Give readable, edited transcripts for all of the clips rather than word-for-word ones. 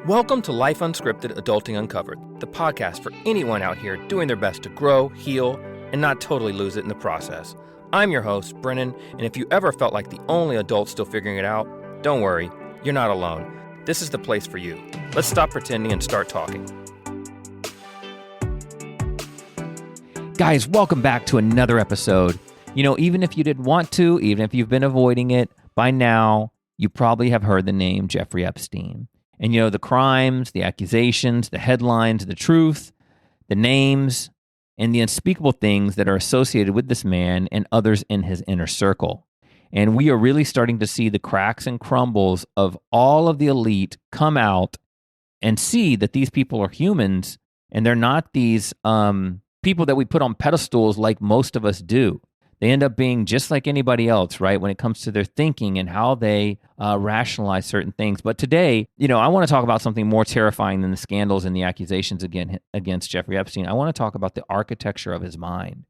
Welcome to Life Unscripted, Adulting Uncovered, the podcast for anyone out here doing their best to grow, heal, and not totally lose it in the process. I'm your host, Brennan, and if you ever felt like the only adult still figuring it out, don't worry, you're not alone. This is the place for you. Let's stop pretending and start talking. Guys, welcome back to another episode. You know, even if you didn't want to, even if you've been avoiding it, by now, you probably have heard the name Jeffrey Epstein. And you know, the crimes, the accusations, the headlines, the truth, the names, and the unspeakable things that are associated with this man and others in his inner circle. And we are really starting to see the cracks and crumbles of all of the elite come out and see that these people are humans and they're not these people that we put on pedestals like most of us do. They end up being just like anybody else, right, when it comes to their thinking and how they rationalize certain things. But today, you know, I want to talk about something more terrifying than the scandals and the accusations against Jeffrey Epstein. I want to talk about the architecture of his mind.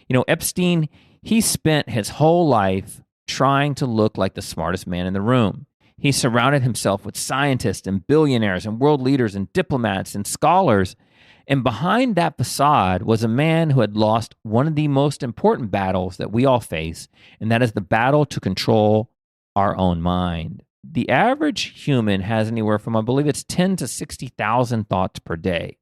You know, Epstein, he spent his whole life trying to look like the smartest man in the room. He surrounded himself with scientists and billionaires and world leaders and diplomats and scholars. And behind that facade was a man who had lost one of the most important battles that we all face, and that is the battle to control our own mind. The average human has anywhere from, I believe it's 10 to 60,000 thoughts per day.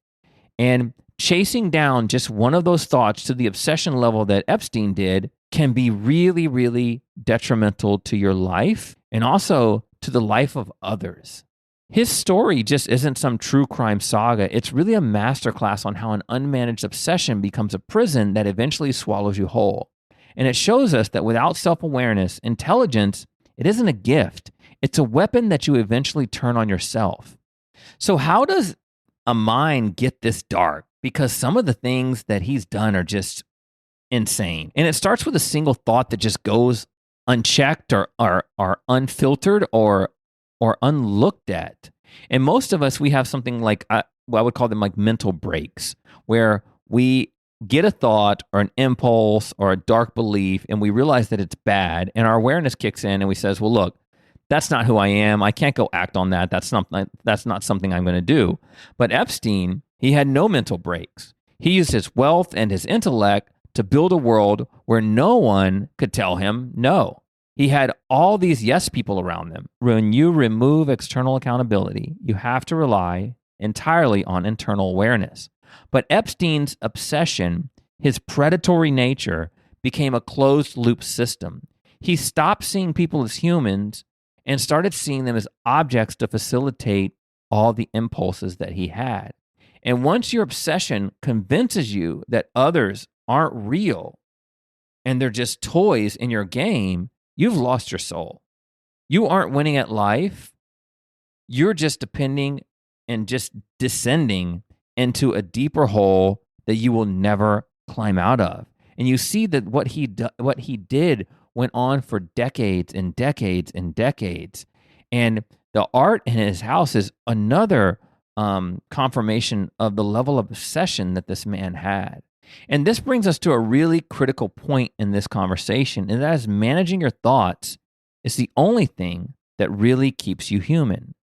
And chasing down just one of those thoughts to the obsession level that Epstein did can be really, really detrimental to your life and also to the life of others. His story just isn't some true crime saga. It's really a masterclass on how an unmanaged obsession becomes a prison that eventually swallows you whole. And it shows us that without self-awareness, intelligence, it isn't a gift. It's a weapon that you eventually turn on yourself. So how does a mind get this dark? Because some of the things that he's done are just insane. And it starts with a single thought that just goes unchecked or unfiltered or unlooked at. And most of us, we have something like, I would call them like mental breaks, where we get a thought or an impulse or a dark belief and we realize that it's bad and our awareness kicks in and we says, well, look, that's not who I am. I can't go act on that. That's not something I'm going to do. But Epstein, he had no mental breaks. He used his wealth and his intellect to build a world where no one could tell him no. He had all these yes people around him. When you remove external accountability, you have to rely entirely on internal awareness. But Epstein's obsession, his predatory nature, became a closed loop system. He stopped seeing people as humans and started seeing them as objects to facilitate all the impulses that he had. And once your obsession convinces you that others aren't real and they're just toys in your game, you've lost your soul. You aren't winning at life. You're just depending and just descending into a deeper hole that you will never climb out of. And you see that what he did went on for decades and decades and decades. And the art in his house is another confirmation of the level of obsession that this man had. And this brings us to a really critical point in this conversation, and that is managing your thoughts is the only thing that really keeps you human.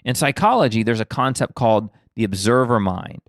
In psychology, there's a concept called the observer mind,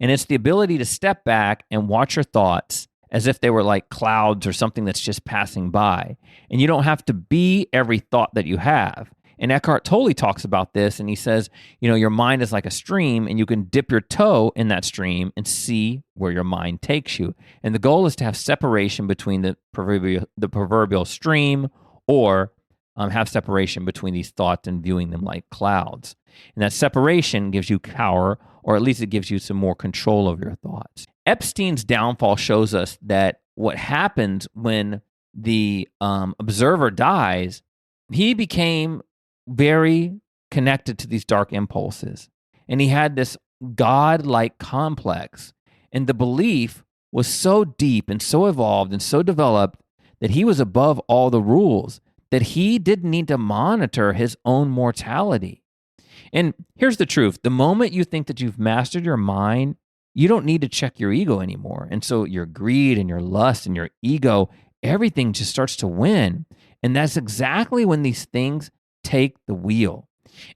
and it's the ability to step back and watch your thoughts as if they were like clouds or something that's just passing by. And you don't have to be every thought that you have. And Eckhart Tolle talks about this, and he says, you know, your mind is like a stream, and you can dip your toe in that stream and see where your mind takes you. And the goal is to have separation between the proverbial stream, or have separation between these thoughts and viewing them like clouds. And that separation gives you power, or at least it gives you some more control over your thoughts. Epstein's downfall shows us that what happens when the observer dies, he became very connected to these dark impulses. And he had this God-like complex. And the belief was so deep and so evolved and so developed that he was above all the rules, that he didn't need to monitor his own mortality. And here's the truth. The moment you think that you've mastered your mind, you don't need to check your ego anymore. And so your greed and your lust and your ego, everything just starts to win. And that's exactly when these things take the wheel.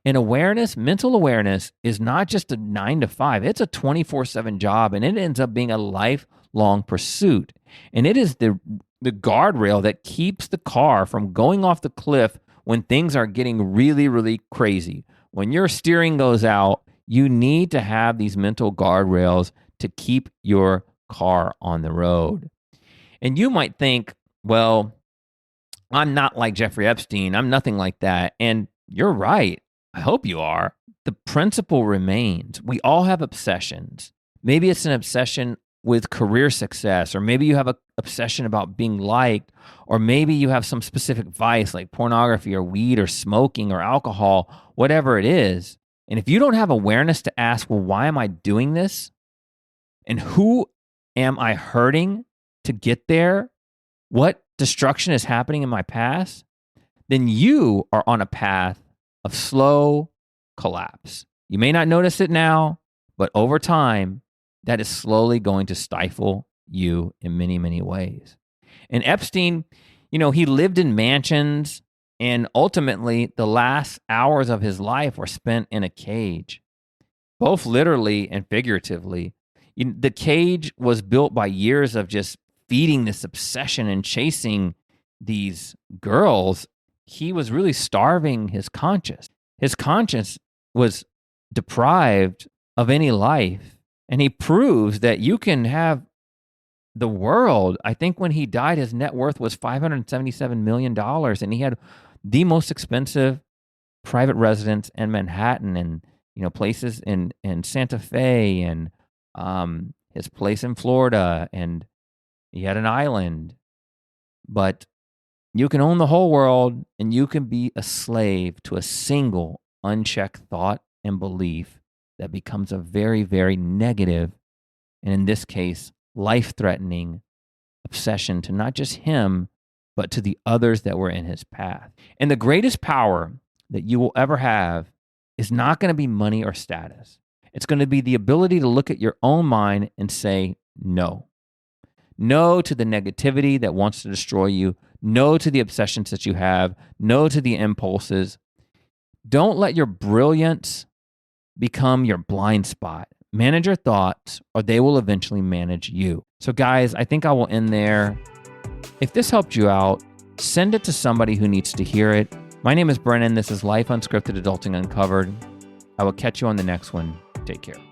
And awareness, mental awareness, is not just a 9 to 5. It's a 24/7 job, and it ends up being a lifelong pursuit. And it is the guardrail that keeps the car from going off the cliff when things are getting really, really crazy. When your steering goes out, you need to have these mental guardrails to keep your car on the road. And you might think, well, I'm not like Jeffrey Epstein. I'm nothing like that. And you're right. I hope you are. The principle remains. We all have obsessions. Maybe it's an obsession with career success, or maybe you have an obsession about being liked, or maybe you have some specific vice like pornography or weed or smoking or alcohol, whatever it is. And if you don't have awareness to ask, well, why am I doing this? And who am I hurting to get there? What destruction is happening in my past? Then you are on a path of slow collapse. You may not notice it now, but over time, that is slowly going to stifle you in many, many ways. And Epstein, he lived in mansions, and ultimately the last hours of his life were spent in a cage, both literally and figuratively. The cage was built by years of just feeding this obsession and chasing these girls. He was really starving his conscience. His conscience was deprived of any life. And he proves that you can have the world. I think when he died, his net worth was $577 million. And he had the most expensive private residence in Manhattan, and places in Santa Fe, and his place in Florida, and he had an island. But you can own the whole world, and you can be a slave to a single unchecked thought and belief that becomes a very, very negative, and in this case, life-threatening obsession to not just him, but to the others that were in his path. And the greatest power that you will ever have is not going to be money or status. It's going to be the ability to look at your own mind and say no. No to the negativity that wants to destroy you. No to the obsessions that you have. No to the impulses. Don't let your brilliance become your blind spot. Manage your thoughts, or they will eventually manage you. So guys, I think I will end there. If this helped you out, send it to somebody who needs to hear it. My name is Brennan. This is Life Unscripted, Adulting Uncovered. I will catch you on the next one. Take care.